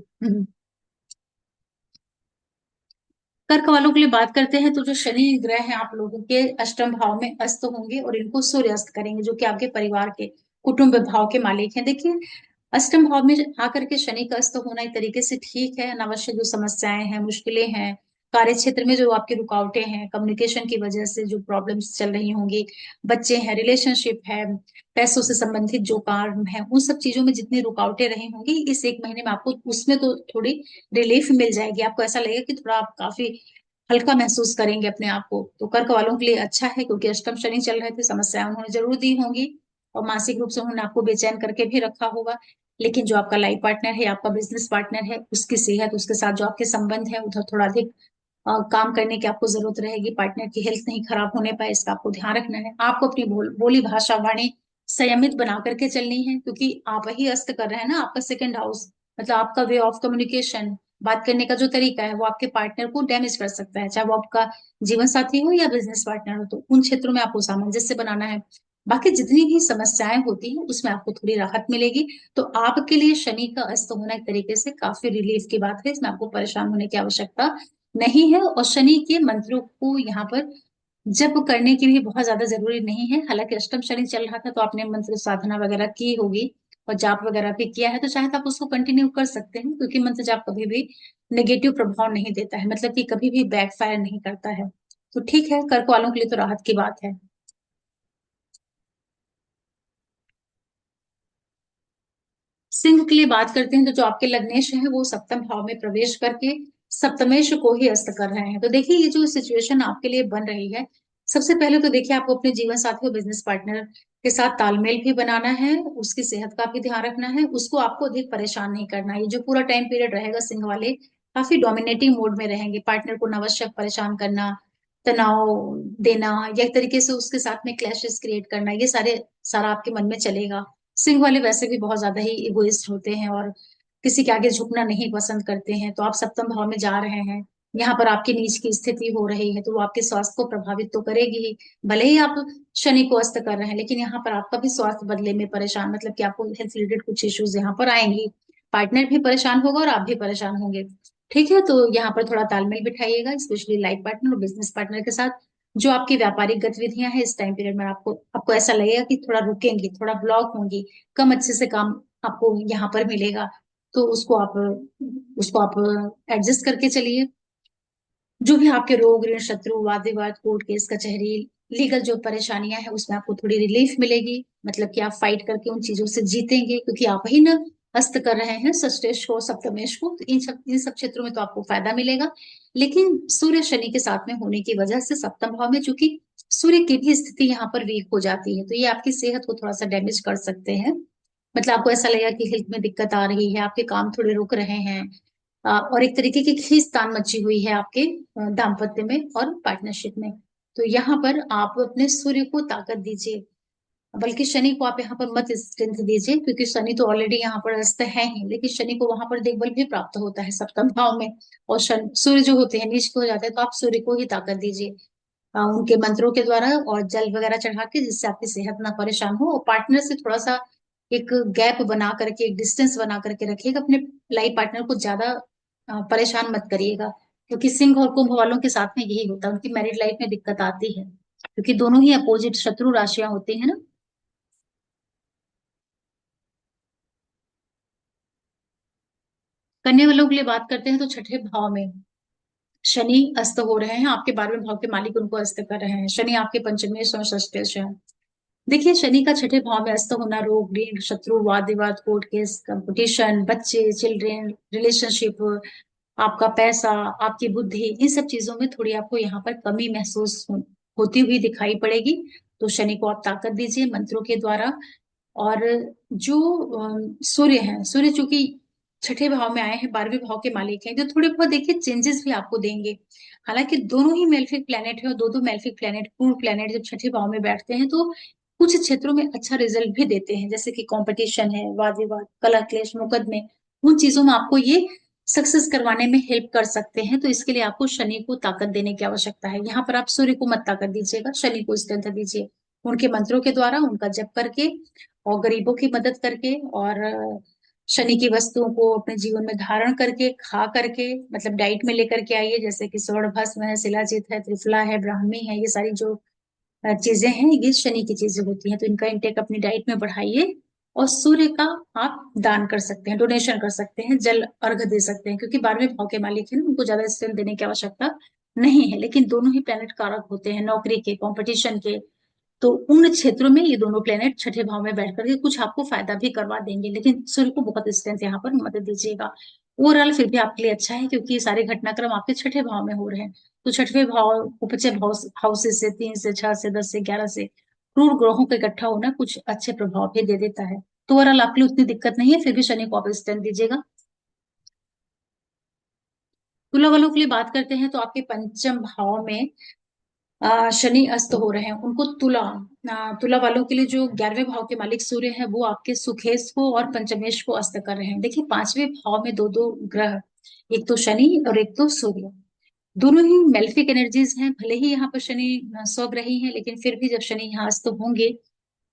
कर्क वालों के लिए बात करते हैं तो जो शनि ग्रह हैं आप लोगों के अष्टम भाव में अस्त होंगे और इनको सूर्य अस्त करेंगे, जो कि आपके परिवार के कुटुंब भाव के मालिक हैं। देखिए, अष्टम भाव में आकर के शनि का अस्त होना एक तरीके से ठीक है। अनावश्यक जो समस्याएं हैं, मुश्किलें हैं, कार्य क्षेत्र में जो आपकी रुकावटें हैं, कम्युनिकेशन की वजह से जो प्रॉब्लम्स चल रही होंगी, बच्चे हैं, रिलेशनशिप है, पैसों से संबंधित जो काम है, उन सब चीजों में जितनी रुकावटें रही होंगी, इस एक महीने में आपको उसमें तो थोड़ी रिलीफ मिल जाएगी। आपको ऐसा लगेगा कि थोड़ा आप काफी हल्का महसूस करेंगे अपने आप को। तो कर्क वालों के लिए अच्छा है, क्योंकि अष्टम शनि चल रहे थे, समस्याएं उन्होंने जरूर दी होंगी और मानसिक रूप से उन्होंने आपको बेचैन करके भी रखा होगा। लेकिन जो आपका लाइफ पार्टनर है, आपका बिजनेस पार्टनर है, उसकी सेहत, उसके साथ जो आपके संबंध है, उधर थोड़ा अधिक काम करने की आपको जरूरत रहेगी। पार्टनर की हेल्थ नहीं खराब होने पाए, इसका आपको ध्यान रखना है। आपको अपनी बोली भाषा वाणी संयमित बना करके चलनी है, क्योंकि आप ही अस्त कर रहे हैं ना। आपका सेकंड हाउस मतलब आपका वे ऑफ कम्युनिकेशन, बात करने का जो तरीका है, वो आपके पार्टनर को डैमेज कर सकता है, चाहे वो आपका जीवन साथी हो या बिजनेस पार्टनर हो। तो उन क्षेत्रों में आपको सामंजस्य बनाना है। बाकी जितनी भी समस्याएं होती हैं उसमें आपको थोड़ी राहत मिलेगी। तो आपके लिए शनि का अस्त होना एक तरीके से काफी रिलीफ की बात है, इसमें आपको परेशान होने की आवश्यकता नहीं है। और शनि के मंत्रों को यहाँ पर जप करने की भी बहुत ज्यादा जरूरी नहीं है। हालांकि अष्टम शनि चल रहा था तो आपने मंत्र साधना वगैरह की होगी और जाप वगैरह भी किया है, तो चाहे तो आप उसको कंटिन्यू कर सकते हैं, क्योंकि मंत्र जाप कभी भी नेगेटिव प्रभाव नहीं देता है, मतलब कि कभी भी बैकफायर नहीं करता है। तो ठीक है, कर्क वालों के लिए तो राहत की बात है। सिंह के लिए बात करते हैं तो जो आपके लग्नेश है वो सप्तम भाव में प्रवेश करके सप्तमेश को ही अस्त कर रहे हैं। तो देखिए, ये जो सिचुएशन आपके लिए बन रही है, सबसे पहले तो देखिए आपको अपने जीवन साथी और बिजनेस पार्टनर के साथ तालमेल भी बनाना है, उसकी सेहत का भी ध्यान रखना है, उसको आपको अधिक परेशान नहीं करना है। ये जो पूरा टाइम पीरियड रहेगा, सिंह वाले काफी डोमिनेटिंग मोड में रहेंगे। पार्टनर को अनावश्यक परेशान करना, तनाव देना या एक तरीके से उसके साथ में क्लैशेस क्रिएट करना, ये सारा आपके मन में चलेगा। सिंह वाले वैसे भी बहुत ज्यादा ही इगोइस्ट होते हैं और किसी के आगे झुकना नहीं पसंद करते हैं। तो आप सप्तम भाव में जा रहे हैं, यहाँ पर आपकी नीच की स्थिति हो रही है, तो वो आपके स्वास्थ्य को प्रभावित तो करेगी ही। भले ही आप शनि को अस्त कर रहे हैं, लेकिन यहाँ पर आपका भी स्वास्थ्य बदले में परेशान, मतलब कि आपको हेल्थ रिलेटेड कुछ इश्यूज यहाँ पर आएंगी। पार्टनर भी परेशान होगा और आप भी परेशान होंगे। ठीक है, तो यहाँ पर थोड़ा तालमेल बिठाइएगा, स्पेशली लाइफ पार्टनर और बिजनेस पार्टनर के साथ। जो आपकी व्यापारिक गतिविधियां हैं इस टाइम पीरियड में, आपको आपको ऐसा लगेगा कि थोड़ा रुकेंगी, थोड़ा ब्लॉक होंगी, कम अच्छे से काम आपको यहाँ पर मिलेगा। तो उसको आप एडजस्ट करके चलिए। जो भी आपके रोग ऋण शत्रु वाद विवाद कोर्ट केस कचहरी लीगल जो परेशानियां हैं, उसमें आपको थोड़ी रिलीफ मिलेगी। मतलब कि आप फाइट करके उन चीजों से जीतेंगे, क्योंकि आप ही ना हस्त कर रहे हैं षष्टेश को सप्तमेश को। तो इन सब क्षेत्रों में तो आपको फायदा मिलेगा। लेकिन सूर्य शनि के साथ में होने की वजह से सप्तम भाव में चूंकि सूर्य की भी स्थिति यहाँ पर वीक हो जाती है, तो ये आपकी सेहत को थोड़ा सा डैमेज कर सकते हैं। मतलब आपको ऐसा लगेगा कि हेल्थ में दिक्कत आ रही है, आपके काम थोड़े रुक रहे हैं। और एक तरीके की खींचतान मची हुई है आपके दाम्पत्य में और पार्टनरशिप में। तो यहाँ पर आप अपने सूर्य को ताकत दीजिए, बल्कि शनि को आप यहाँ पर मत स्ट्रेंथ दीजिए, क्योंकि शनि तो ऑलरेडी यहाँ पर अस्त है ही, लेकिन शनि को वहां पर देखबल भी प्राप्त होता है सप्तम भाव में। और सूर्य जो होते हैं नीच हो जाते हैं, तो आप सूर्य को ही ताकत दीजिए उनके मंत्रों के द्वारा और जल वगैरह चढ़ा के, जिससे आपकी सेहत ना परेशान हो। और पार्टनर से थोड़ा सा एक गैप बना करके, एक डिस्टेंस बना करके रखिएगा। अपने लाइफ पार्टनर को ज्यादा परेशान मत करिएगा, क्योंकि सिंह और कुंभ वालों के साथ में यही होता है, उनकी मैरिड लाइफ में दिक्कत आती है, क्योंकि दोनों ही अपोजिट शत्रु राशियां होती है ना। कन्या वालों के लिए बात करते हैं तो छठे भाव में शनि अस्त हो रहे हैं। आपके 12वें भाव के मालिक उनको अस्त कर रहे हैं। शनि आपके पंचमें षष्टेश है। देखिए, शनि का छठे भाव में अस्त होना रोग ऋण शत्रु वाद विवाद कोर्ट केस कंपटीशन, बच्चे, चिल्ड्रेन, रिलेशनशिप, आपका पैसा, आपकी बुद्धि, इन सब चीजों में थोड़ी आपको यहाँ पर कमी महसूस होती हुई दिखाई पड़ेगी। तो शनि को आप ताकत दीजिए मंत्रों के द्वारा। और जो सूर्य है, सूर्य चूंकि छठे भाव में आए हैं, 12वें भाव के मालिक हैं, जो थोड़े बहुत देखिए चेंजेस भी आपको देंगे। हालांकि दोनों ही मेल्फिक प्लेनेट है, और दो दो मेल्फिक प्लेनेट पूर्ण प्लेनेट जब छठे भाव में बैठते हैं तो कुछ क्षेत्रों में अच्छा रिजल्ट भी देते हैं, जैसे कि कंपटीशन है, वाद विवाद, कलह क्लेश, मुकदमे, उन चीजों में आपको ये सक्सेस करवाने में हेल्प कर सकते हैं। तो इसके लिए आपको शनि को ताकत देने की आवश्यकता है। यहाँ पर आप सूर्य को मत ताकत दीजिएगा, शनि को स्ट्रेंथ दीजिए उनके मंत्रों के द्वारा, उनका जप करके। और गरीबों की मदद करके, और शनि की वस्तुओं को अपने जीवन में धारण करके, खा करके, मतलब डाइट में लेकर के आइए, जैसे कि स्वर्ण भस्म है, शिलाजीत है, त्रिफला है, ब्राह्मी है, ये सारी जो चीजें हैं ये शनि की चीजें होती हैं, तो इनका इंटेक अपनी डाइट में बढ़ाइए। और सूर्य का आप दान कर सकते हैं, डोनेशन कर सकते हैं, जल अर्घ दे सकते हैं, क्योंकि 12वें भाव के मालिक हैं ना, उनको ज्यादा स्ट्रेंथ देने की आवश्यकता नहीं है, लेकिन दोनों ही प्लेनेट कारक होते हैं नौकरी के, कंपटीशन के। तो उन क्षेत्रों में ये दोनों प्लेनेट छठे भाव में बैठ करके कुछ आपको फायदा भी करवा देंगे, लेकिन सूर्य को बहुत स्ट्रेंथ यहाँ पर मत दीजिएगा। ओवरऑल फिर भी आपके लिए अच्छा है, क्योंकि ये सारे घटनाक्रम आपके छठे भाव में हो रहे हैं। तो छठवें भाव, उपचय भाव, हाउसेस से 3 से 6 से 10 से 11 से क्रूर ग्रहों का इकट्ठा होना कुछ अच्छे प्रभाव भी दे देता है। तो ओवरऑल आपके लिए उतनी दिक्कत नहीं है, फिर भी शनि को आप स्ट्रेंथ दीजिएगा। तुला वालों के लिए बात करते हैं, तो आपके पंचम भाव में शनि अस्त हो रहे हैं, उनको तुला वालों के लिए जो 11वें भाव के मालिक सूर्य है, वो आपके सुखेश को और पंचमेश को अस्त कर रहे हैं। देखिए, 5वें भाव में दो दो ग्रह, एक तो शनि और एक तो सूर्य, दोनों ही मेल्फिक एनर्जीज हैं। भले ही यहाँ पर शनि स्वग्रही है, लेकिन फिर भी जब शनि यहाँ अस्त होंगे,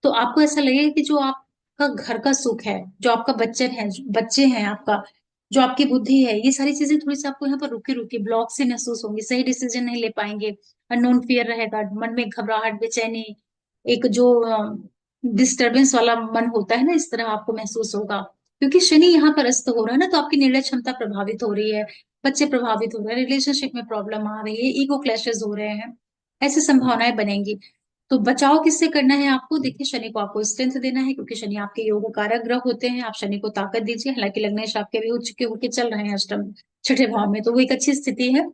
तो आपको ऐसा लगेगा कि जो आपका घर का सुख है, जो आपका बच्चे हैं आपका, जो आपकी बुद्धि है, ये सारी चीजें थोड़ी सी आपको यहाँ पर रुकी रुकी ब्लॉक से महसूस होंगी, सही डिसीजन नहीं ले पाएंगे, अननोन फियर रहेगा, मन में घबराहट, बेचैनी, एक जो डिस्टरबेंस वाला मन होता है ना, इस तरह आपको महसूस होगा। क्योंकि शनि यहाँ पर अस्त हो रहा है ना, तो आपकी निर्णय क्षमता प्रभावित हो रही है, बच्चे प्रभावित हो रहे हैं, रिलेशनशिप में प्रॉब्लम आ रही है, ईगो क्लैशेस हो रहे हैं, ऐसी संभावनाएं बनेंगी। तो बचाव किससे करना है आपको? देखिए, शनि को आपको स्ट्रेंथ देना है, क्योंकि शनि आपके योग कारक ग्रह होते हैं। आप शनि को ताकत दीजिए, हालांकि लग्नेश आपके भी उच्च के होके चल रहे हैं अष्टम छठे भाव में, तो वो एक अच्छी स्थिति है।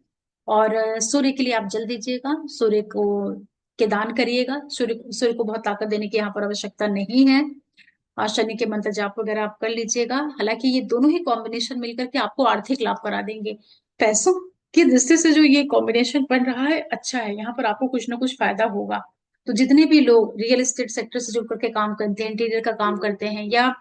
और सूर्य के लिए आप जल दीजिएगा, सूर्य को के दान करिएगा, सूर्य को बहुत ताकत देने की यहाँ पर आवश्यकता नहीं है। और शनि के मंत्र जाप वगैरह आप कर लीजिएगा। हालांकि ये दोनों ही कॉम्बिनेशन मिलकर के आपको आर्थिक लाभ करा देंगे। पैसों की दृष्टि से जो ये कॉम्बिनेशन बन रहा है, अच्छा है, यहाँ पर आपको कुछ ना कुछ फायदा होगा। तो जितने भी लोग रियल एस्टेट सेक्टर से जुड़ करके काम करते हैं, इंटीरियर का काम करते हैं, या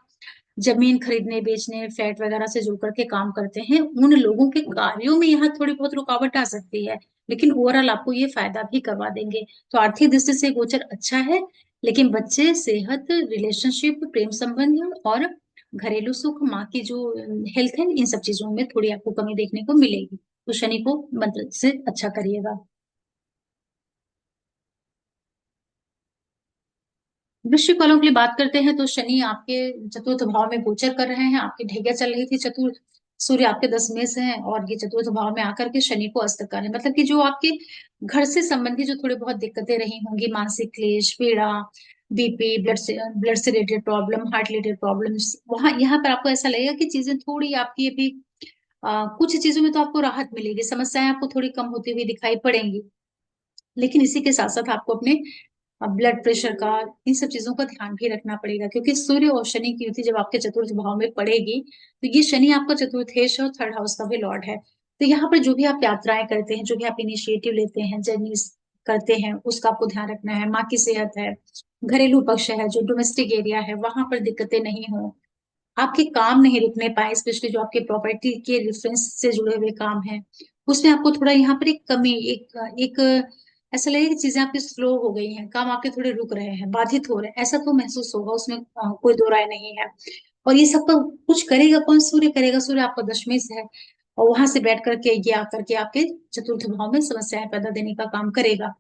जमीन खरीदने बेचने फ्लैट वगैरह से जुड़ करके काम करते हैं, उन लोगों के कार्यों में यहाँ थोड़ी बहुत रुकावट आ सकती है, लेकिन ओवरऑल आपको ये फायदा भी करवा देंगे। तो आर्थिक दृष्टि से गोचर अच्छा है, लेकिन बच्चे, सेहत, रिलेशनशिप, प्रेम संबंध और घरेलू सुख, माँ की जो हेल्थ है, इन सब चीजों में थोड़ी आपको कमी देखने को मिलेगी। तो शनि को मंत्र से अच्छा करिएगा। वृश्चिक वालों के लिए बात करते हैं, तो शनि आपके चतुर्थ भाव में गोचर कर रहे हैं, आपकी ढैया चल रही थी चतुर्थ, सूर्य आपके 10वें से हैं, और ये चतुर्थ भाव में आकर के शनि को अस्त कर रहे हैं। मतलब कि जो आपके घर से संबंधित जो थोड़ी बहुत दिक्कतें रही होंगी, मानसिक क्लेश, पीड़ा, बीपी, ब्लड से related problem, heart related problems, वहां यहाँ पर आपको ऐसा लगेगा कि चीजें थोड़ी आपकी अभी कुछ चीजों में तो आपको राहत मिलेगी, समस्याएं आपको थोड़ी कम होती हुई दिखाई पड़ेंगी। लेकिन इसी के साथ साथ आपको अपने ब्लड प्रेशर का, इन सब चीजों का ध्यान भी रखना पड़ेगा, क्योंकि सूर्य और शनि की युति जब आपके चतुर्थ भाव में पड़ेगी, तो ये शनि आपका चतुर्थेश और थर्ड हाउस का भी लॉर्ड है। तो यहाँ पर जो भी आप यात्राएं करते हैं, जो भी आप इनिशिएटिव लेते हैं, जर्नी करते हैं, उसका आपको ध्यान रखना है। माँ की सेहत है, घरेलू पक्ष है, जो डोमेस्टिक एरिया है, वहां पर दिक्कतें नहीं हो, आपके काम नहीं रुकने पाए, स्पेशली जो आपके प्रॉपर्टी के रेफरेंस से जुड़े हुए काम हैं, उसमें आपको थोड़ा यहाँ पर एक कमी, एक ऐसा लगेगा कि चीजें आपकी स्लो हो गई हैं, काम आपके थोड़े रुक रहे हैं, बाधित हो रहे हैं, ऐसा तो महसूस होगा, उसमें कोई दो राय नहीं है। और ये सब तो कुछ करेगा कौन? सूर्य करेगा। सूर्य आपका 10वें से है, और वहां से बैठ करके ये आकर के आपके चतुर्थ भाव में समस्याएं पैदा देने का काम करेगा।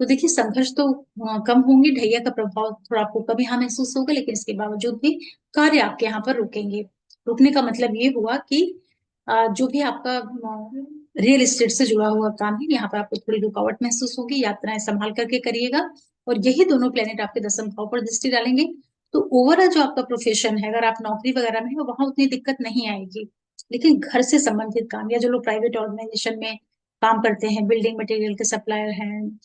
तो देखिए, संघर्ष तो कम होंगे, ढैया का प्रभाव थोड़ा आपको कम यहाँ महसूस होगा, लेकिन इसके बावजूद भी कार्य आपके यहाँ पर रुकेंगे। रुकने का मतलब ये हुआ कि जो भी आपका रियल एस्टेट से जुड़ा हुआ काम है, यहाँ पर आपको थोड़ी रुकावट महसूस होगी, यात्राएं संभाल करके करिएगा। और यही दोनों प्लेनेट आपके 10वें भाव पर दृष्टि डालेंगे, तो ओवरऑल जो आपका प्रोफेशन है, अगर आप नौकरी वगैरह में है, वहां उतनी दिक्कत नहीं आएगी। लेकिन घर से संबंधित काम, या जो लोग प्राइवेट ऑर्गेनाइजेशन में काम करते हैं, बिल्डिंग मटेरियल के सप्लायर हैं,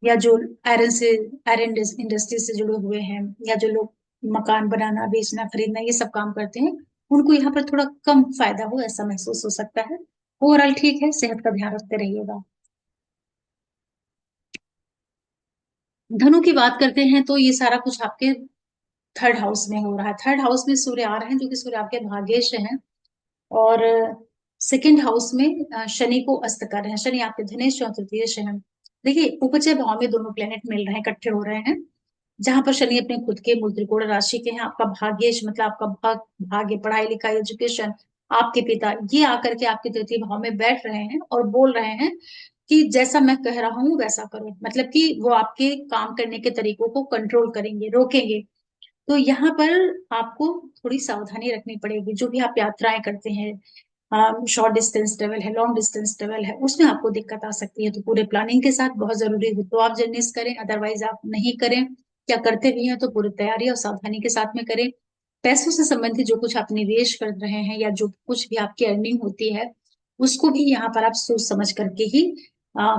या जो आयरन इंडस्ट्री से जुड़े हुए हैं, या जो लोग मकान बनाना, बेचना, खरीदना, ये सब काम करते हैं, उनको यहाँ पर थोड़ा कम फायदा हो, ऐसा महसूस हो सकता है। ओवरऑल ठीक है, सेहत का ध्यान रखते रहिएगा। धनु की बात करते हैं, तो ये सारा कुछ आपके थर्ड हाउस में हो रहा है। थर्ड हाउस में सूर्य आ रहे हैं, जो कि सूर्य आपके भाग्येश हैं, और सेकंड हाउस में शनि को अस्त कर रहे हैं। शनि आपके धनेश और तृतीयेश हैं। देखिए, उपचय भाव में दोनों प्लेनेट मिल रहे हैं, इकट्ठे हो रहे हैं, जहां पर शनि अपने खुद के मूल त्रिकोण राशि के हैं, आपका भाग्येश मतलब आपका भाग्य, पढ़ाई लिखाई, एजुकेशन, आपके पिता, ये आकर के आपके तृतीय भाव में बैठ रहे हैं और बोल रहे हैं कि जैसा मैं कह रहा हूँ वैसा करो, मतलब कि वो आपके काम करने के तरीकों को कंट्रोल करेंगे, रोकेंगे। तो यहाँ पर आपको थोड़ी सावधानी रखनी पड़ेगी। जो भी आप यात्राएं करते हैं, शॉर्ट डिस्टेंस ट्रेवल है, लॉन्ग डिस्टेंस ट्रेवल है, उसमें आपको दिक्कत आ सकती है। तो पूरे प्लानिंग के साथ, बहुत जरूरी हो तो आप जर्नीज करें, अदरवाइज आप नहीं करें। क्या करते भी हैं तो पूरी तैयारी और सावधानी के साथ में करें। पैसों से संबंधित जो कुछ आप निवेश कर रहे हैं या जो कुछ भी आपकी अर्निंग होती है, उसको भी यहाँ पर आप सोच समझ करके ही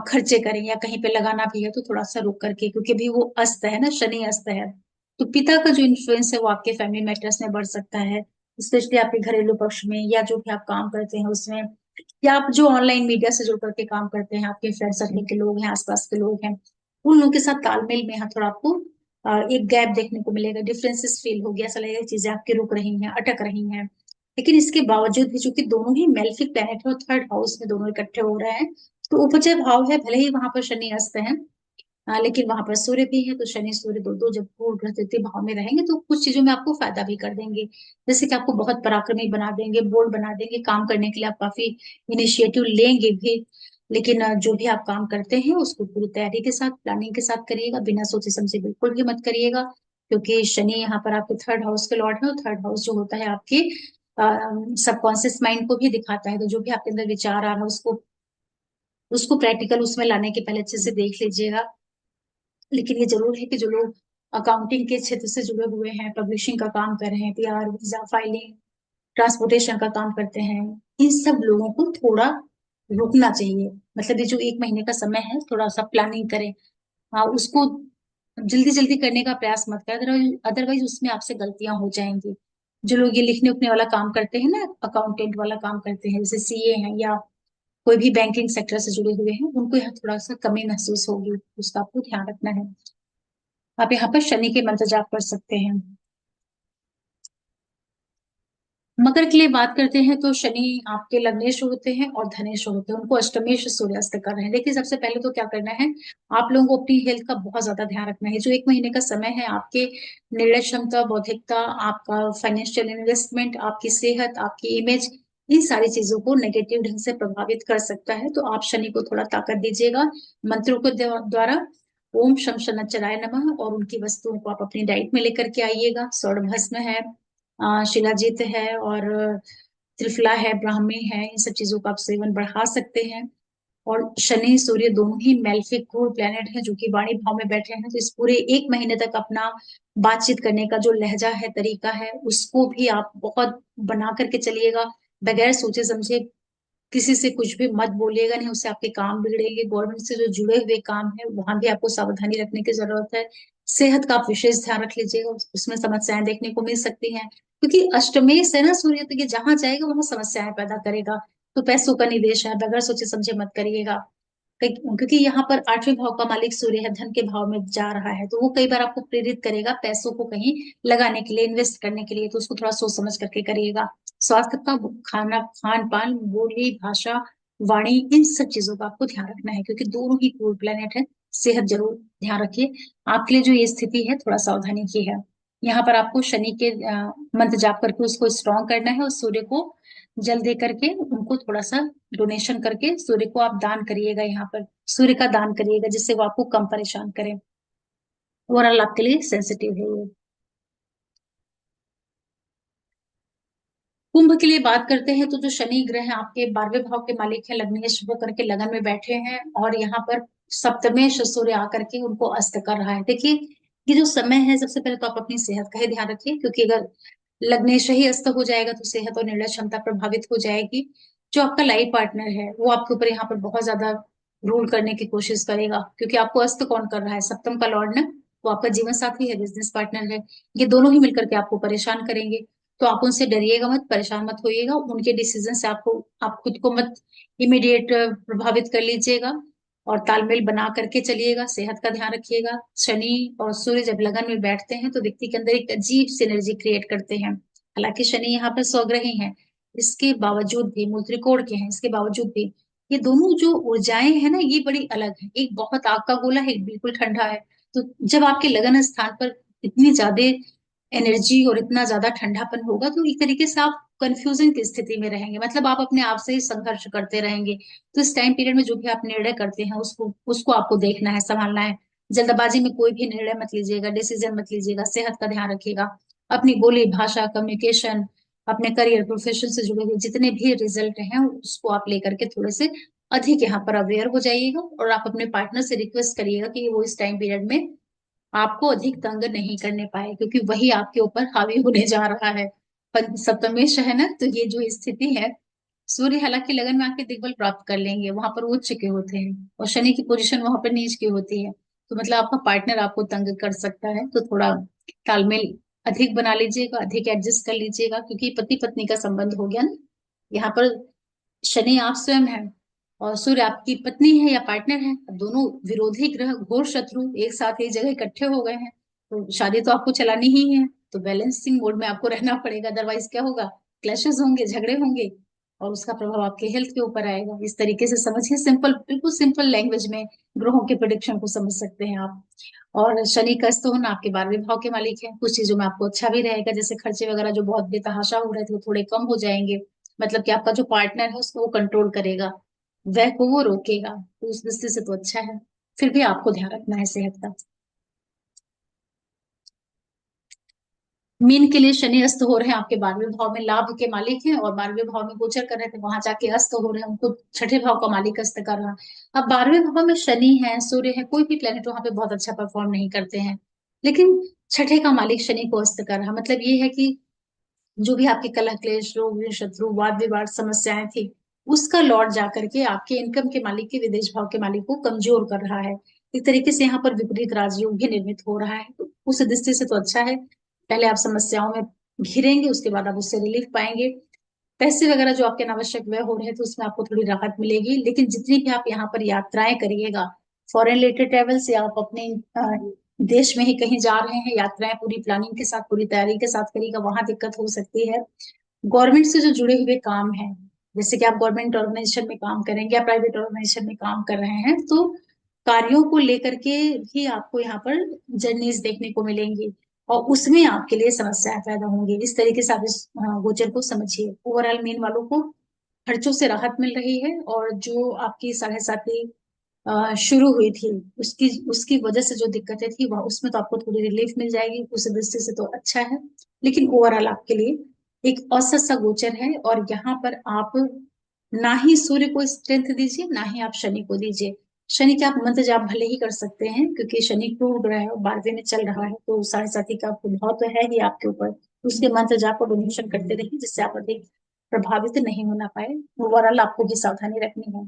खर्चे करें, या कहीं पे लगाना भी है तो थोड़ा सा रुक करके, क्योंकि अभी वो अस्त है ना, शनि अस्त है। तो पिता का जो इन्फ्लुएंस है वो आपके फैमिली मैटर्स में बढ़ सकता है, स्पेशली आपके घरेलू पक्ष में, या जो भी आप काम करते हैं उसमें, या आप जो ऑनलाइन मीडिया से जुड़ करके काम करते हैं, आपके फ्रेंड सर्कल के लोग हैं, आसपास के लोग हैं, उन लोगों के साथ तालमेल में यहाँ थोड़ा आपको एक गैप देखने को मिलेगा, डिफरेंसेस फील हो गया, ऐसा लगेगा चीजें आपकी रुक रही हैं, अटक रही हैं। लेकिन इसके बावजूद भी, चूंकि दोनों ही मेल्फिक प्लैनेट है और थर्ड हाउस में दोनों इकट्ठे हो रहे हैं, तो उपजय भाव है, भले ही वहां पर शनि अस्त है, लेकिन वहां पर सूर्य भी है, तो शनि सूर्य दो दो जब पूर्ण ग्रह तृतीय भाव में रहेंगे तो कुछ चीजों में आपको फायदा भी कर देंगे। जैसे कि आपको बहुत पराक्रमी बना देंगे, बोल्ड बना देंगे, काम करने के लिए आप काफी इनिशिएटिव लेंगे भी। लेकिन जो भी आप काम करते हैं उसको पूरी तैयारी के साथ, प्लानिंग के साथ करिएगा, बिना सोचे समझे बिल्कुल भी मत करिएगा। क्योंकि शनि यहाँ पर आपके थर्ड हाउस के लॉर्ड है, और थर्ड हाउस जो होता है आपके सबकॉन्शियस माइंड को भी दिखाता है। तो जो भी आपके अंदर विचार आ रहा है उसको उसको प्रैक्टिकल उसमें लाने के पहले अच्छे से देख लीजिएगा। लेकिन ये जरूर है कि जो लोग अकाउंटिंग के क्षेत्र से जुड़े हुए हैं, पब्लिशिंग का काम कर रहे हैं, पीआर, वीजा फाइलिंग, ट्रांसपोर्टेशन का काम करते हैं, इन सब लोगों को थोड़ा रुकना चाहिए। मतलब ये जो एक महीने का समय है, थोड़ा सा प्लानिंग करें। हाँ, उसको जल्दी जल्दी करने का प्रयास मत करें, अदरवाइज अदरवाइज उसमें आपसे गलतियां हो जाएंगी। जो लोग ये लिखने उखने वाला काम करते हैं ना, अकाउंटेंट वाला काम करते हैं, जैसे सीए हैं या कोई भी बैंकिंग सेक्टर से जुड़े हुए हैं, उनको यहाँ थोड़ा सा कमी महसूस होगी, उसका आपको ध्यान रखना है। आप यहाँ पर शनि के मंत्र जाप कर सकते हैं। मकर के लिए बात करते हैं तो शनि आपके लग्नेश होते हैं और धनेश होते हैं, उनको अष्टमेश सूर्यास्त कर रहे हैं। देखिए, सबसे पहले तो क्या करना है, आप लोगों को अपनी हेल्थ का बहुत ज्यादा ध्यान रखना है। जो एक महीने का समय है, आपके निर्णय क्षमता, बौद्धिकता, आपका फाइनेंशियल इन्वेस्टमेंट, आपकी सेहत, आपकी इमेज, इन सारी चीजों को नेगेटिव ढंग से प्रभावित कर सकता है। तो आप शनि को थोड़ा ताकत दीजिएगा मंत्रों के द्वारा। ओम शम शनच्चराय नमः, और उनकी वस्तुओं को आप अपनी डाइट में लेकर के आइएगा। स्वर्ण भस्म है, शिलाजीत है, और त्रिफला है, ब्राह्मी है, इन सब चीजों का आप सेवन बढ़ा सकते हैं। और शनि सूर्य दोनों ही मेल्फिक क्रूर प्लेनेट हैं, जो कि वाणी भाव में बैठे हैं। तो इस पूरे एक महीने तक अपना बातचीत करने का जो लहजा है, तरीका है, उसको भी आप बहुत बना करके चलिएगा। बगैर सोचे समझे किसी से कुछ भी मत बोलिएगा, नहीं उससे आपके काम बिगड़ेंगे। गवर्नमेंट से जो जुड़े हुए काम है वहां भी आपको सावधानी रखने की जरूरत है। सेहत का आप विशेष ध्यान रख लीजिएगा, उसमें समस्याएं देखने को मिल सकती हैं, क्योंकि अष्टमेश है ना सूर्य, तो ये जहां जाएगा वहां समस्याएं पैदा करेगा। तो पैसों का निवेश है, बगैर सोचे समझे मत करिएगा। क्योंकि यहाँ पर आठवें भाव का मालिक सूर्य है, धन के भाव में जा रहा है, तो वो कई बार आपको प्रेरित करेगा पैसों को कहीं लगाने के लिए, इन्वेस्ट करने के लिए। तो उसको थोड़ा सोच समझ करके करिएगा। स्वास्थ्य का, खाना, खान पान, बोली, भाषा, वाणी, इन सब चीजों का आपको ध्यान रखना है, क्योंकि दोनों ही क्रूर प्लेनेट है। सेहत जरूर ध्यान रखिए। आपके लिए जो ये स्थिति है, थोड़ा सावधानी की है। यहाँ पर आपको शनि के मंत्र जाप करके उसको स्ट्रॉन्ग करना है, और सूर्य को जल दे करके उनको थोड़ा सा डोनेशन करके सूर्य को आप दान करिएगा। यहाँ पर सूर्य का दान करिएगा, जिससे वो आपको कम परेशान करे। ओवरऑल आपके लिए सेंसिटिव है ये। कुंभ के लिए बात करते हैं तो जो शनि ग्रह आपके 12वें भाव के मालिक है, लग्नेश होकर के लगन में बैठे हैं, और यहाँ पर सप्तमेश सूर्य आकर के उनको अस्त कर रहा है। देखिए, ये जो समय है, सबसे पहले तो आप अपनी सेहत का ही ध्यान रखिए, क्योंकि अगर लग्नेश ही अस्त हो जाएगा तो सेहत और निर्णय क्षमता प्रभावित हो जाएगी। जो आपका लाइफ पार्टनर है वो आपके ऊपर यहाँ पर बहुत ज्यादा रूल करने की कोशिश करेगा, क्योंकि आपको अस्त कौन कर रहा है, सप्तम का लॉर्ड ना, वो आपका जीवन साथी है, बिजनेस पार्टनर है। ये दोनों ही मिलकर के आपको परेशान करेंगे। तो आप उनसे डरिएगा मत, परेशान मत होइएगा, उनके डिसीजन से आपको, आप खुद को मत इमीडिएट प्रभावित कर लीजिएगा, और तालमेल बना करके चलिएगा। सेहत का ध्यान रखिएगा। शनि और सूर्य जब लगन में बैठते हैं तो व्यक्ति के अंदर एक अजीब सी एनर्जी क्रिएट करते हैं। हालांकि शनि यहाँ पर स्वग्रही हैं, इसके बावजूद भी, मूल त्रिकोण के हैं, इसके बावजूद भी ये दोनों जो ऊर्जाएं हैं ना, ये बड़ी अलग है। एक बहुत आग का गोला है, एक बिल्कुल ठंडा है। तो जब आपके लगन स्थान पर इतनी ज्यादा एनर्जी और इतना ज्यादा ठंडापन होगा तो एक तरीके से आप कंफ्यूजन की स्थिति में रहेंगे, मतलब आप अपने आप से ही संघर्ष करते रहेंगे। तो इस टाइम पीरियड में जो भी आप निर्णय करते हैं उसको उसको आपको देखना है, संभालना है। जल्दबाजी में कोई भी निर्णय मत लीजिएगा, डिसीजन मत लीजिएगा, सेहत का ध्यान रखिएगा। अपनी बोली भाषा, कम्युनिकेशन, अपने करियर प्रोफेशन से जुड़े हुए जितने भी रिजल्ट हैं उसको आप लेकर के थोड़े से अधिक यहाँ पर अवेयर हो जाइएगा, और आप अपने पार्टनर से रिक्वेस्ट करिएगा कि वो इस टाइम पीरियड में आपको अधिक तंग नहीं करने पाए, क्योंकि वही आपके ऊपर हावी होने जा रहा है। सप्तमेश है ना, तो ये जो स्थिति है, सूर्य हालांकि लगन में आके दिग्बल प्राप्त कर लेंगे, वहां पर उच्च के होते हैं, और शनि की पोजीशन वहां पर नीच की होती है। तो मतलब आपका पार्टनर आपको तंग कर सकता है, तो थोड़ा तालमेल अधिक बना लीजिएगा, अधिक एडजस्ट कर लीजिएगा, क्योंकि पति पत्नी का संबंध हो गया ना यहाँ पर। शनि आप स्वयं है और सूर्य आपकी पत्नी है या पार्टनर है, अब दोनों विरोधी ग्रह, घोर शत्रु एक साथ एक जगह इकट्ठे हो गए हैं। तो शादी तो आपको चलानी ही है, तो बैलेंसिंग मोड में आपको रहना पड़ेगा, अदरवाइज क्या होगा, क्लैशेस होंगे, झगड़े होंगे, और उसका प्रभाव आपके हेल्थ के ऊपर आएगा। इस तरीके से समझिए, सिंपल, बिल्कुल सिंपल लैंग्वेज में ग्रहों के प्रोडिक्शन को समझ सकते हैं आप। और शनि का अस्त होना आपके 12वें भाव के मालिक है, कुछ चीजों में आपको अच्छा भी रहेगा, जैसे खर्चे वगैरह जो बहुत बेतहाशा हो रहे थे वो थोड़े कम हो जाएंगे। मतलब कि आपका जो पार्टनर है उसको वो कंट्रोल करेगा, वह को वो रोकेगा, तो उस दृष्टि से तो अच्छा है। फिर भी आपको ध्यान रखना है सेहत का। मीन के लिए शनि अस्त हो रहे हैं आपके 12वें भाव में, लाभ के मालिक हैं, और 12वें भाव में गोचर कर रहे थे, वहां जाके अस्त हो रहे हैं, उनको छठे भाव का मालिक अस्त कर रहा है। अब 12वें भाव में शनि है, सूर्य है, कोई भी प्लेनेट वहां पे बहुत अच्छा परफॉर्म नहीं करते हैं, लेकिन छठे का मालिक शनि को अस्त कर रहा, मतलब ये है कि जो भी आपके कलह क्लेश, रोग शत्रु, वाद विवाद, समस्याएं थी, उसका लौट जाकर के आपके इनकम के मालिक के, विदेश भाव के मालिक को कमजोर कर रहा है। एक तरीके से यहाँ पर विपरीत राजयोग भी निर्मित हो रहा है, तो उस दृष्टि से तो अच्छा है। पहले आप समस्याओं में घिरेंगे, उसके बाद आप उससे रिलीफ पाएंगे। पैसे वगैरह जो आपके अनावश्यक व्यय हो रहे हैं तो उसमें आपको थोड़ी राहत मिलेगी, लेकिन जितनी भी आप यहाँ पर यात्राएं करिएगा, फॉरेन रिलेटेड ट्रेवल से आप अपने देश में ही कहीं जा रहे हैं, यात्राएं पूरी प्लानिंग के साथ, पूरी तैयारी के साथ करिएगा, वहां दिक्कत हो सकती है। गवर्नमेंट से जो जुड़े हुए काम है, जैसे कि आप गवर्नमेंट ऑर्गेनाइजेशन में काम करेंगे या प्राइवेट ऑर्गेनाइजेशन में काम कर रहे हैं, तो कार्यों को लेकर के भी आपको यहाँ पर जर्नीज देखने को मिलेंगी, और उसमें आपके लिए समस्याएं पैदा होंगी। इस तरीके से आप इस गोचर को समझिए। ओवरऑल मीन वालों को खर्चों से राहत मिल रही है, और जो आपकी साढ़े साथी शुरू हुई थी, उसकी उसकी वजह से जो दिक्कतें थी वह, उसमें तो आपको थोड़ी रिलीफ मिल जाएगी, उस दृष्टि से तो अच्छा है। लेकिन ओवरऑल आपके लिए एक औसत सा गोचर है, और यहाँ पर आप ना ही सूर्य को स्ट्रेंथ दीजिए, ना ही आप शनि को दीजिए। शनि के आप मंत्र जाप भले ही कर सकते हैं, क्योंकि शनि क्रूर ग्रह है और 12वें में चल रहा है, तो साढ़े साथी का प्रभाव तो है ही आपके ऊपर। उसके मंत्र जाप और डोनेशन करते रहिए, जिससे आप अधिक प्रभावित नहीं होना पाए। ओवरऑल आपको भी सावधानी रखनी है।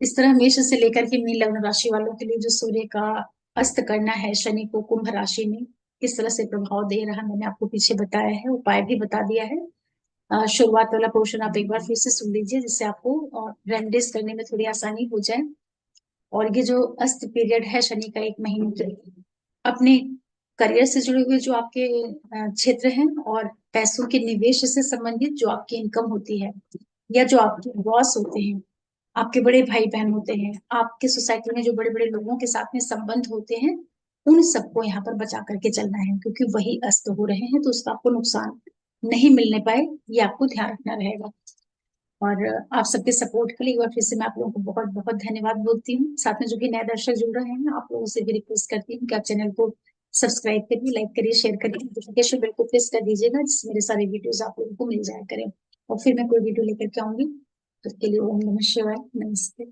इस तरह मेष से लेकर के मीन लग्न राशि वालों के लिए जो सूर्य का अस्त करना है शनि को कुंभ राशि में, किस तरह से प्रभाव दे रहा है, मैंने आपको पीछे बताया है, उपाय भी बता दिया है। शुरुआत वाला पोर्शन आप एक बार फिर से सुन लीजिए, जिससे आपको रेमेडीज करने में थोड़ी आसानी हो जाए। और ये जो अस्त पीरियड है शनि का, 1 महीने के, अपने करियर से जुड़े हुए जो आपके क्षेत्र हैं, और पैसों के निवेश से संबंधित जो आपकी इनकम होती है, या जो आपके बॉस होते हैं, आपके बड़े भाई बहन होते हैं, आपके सोसाइटी में जो बड़े बड़े लोगों के साथ में संबंध होते हैं, उन सबको यहाँ पर बचा करके चलना है, क्योंकि वही अस्त हो रहे हैं, तो उसका आपको नुकसान नहीं मिलने पाए, ये आपको ध्यान रखना रहेगा। और आप सबके सपोर्ट के लिए एक बार फिर से मैं आप लोगों को बहुत बहुत धन्यवाद बोलती हूँ। साथ में जो भी नए दर्शक जुड़ रहे हैं, आप लोगों से भी रिक्वेस्ट करती हूँ कि आप चैनल को सब्सक्राइब करिए, लाइक करिए, शेयर करिए, नोटिफिकेशन बिल्कुल प्रेस कर दीजिएगा, जिससे मेरे सारे वीडियोस आप लोगों को मिल जाया करें। और फिर मैं कोई वीडियो लेकर के आऊंगी, उसके लिए ओम नमः शिवाय, नमस्ते।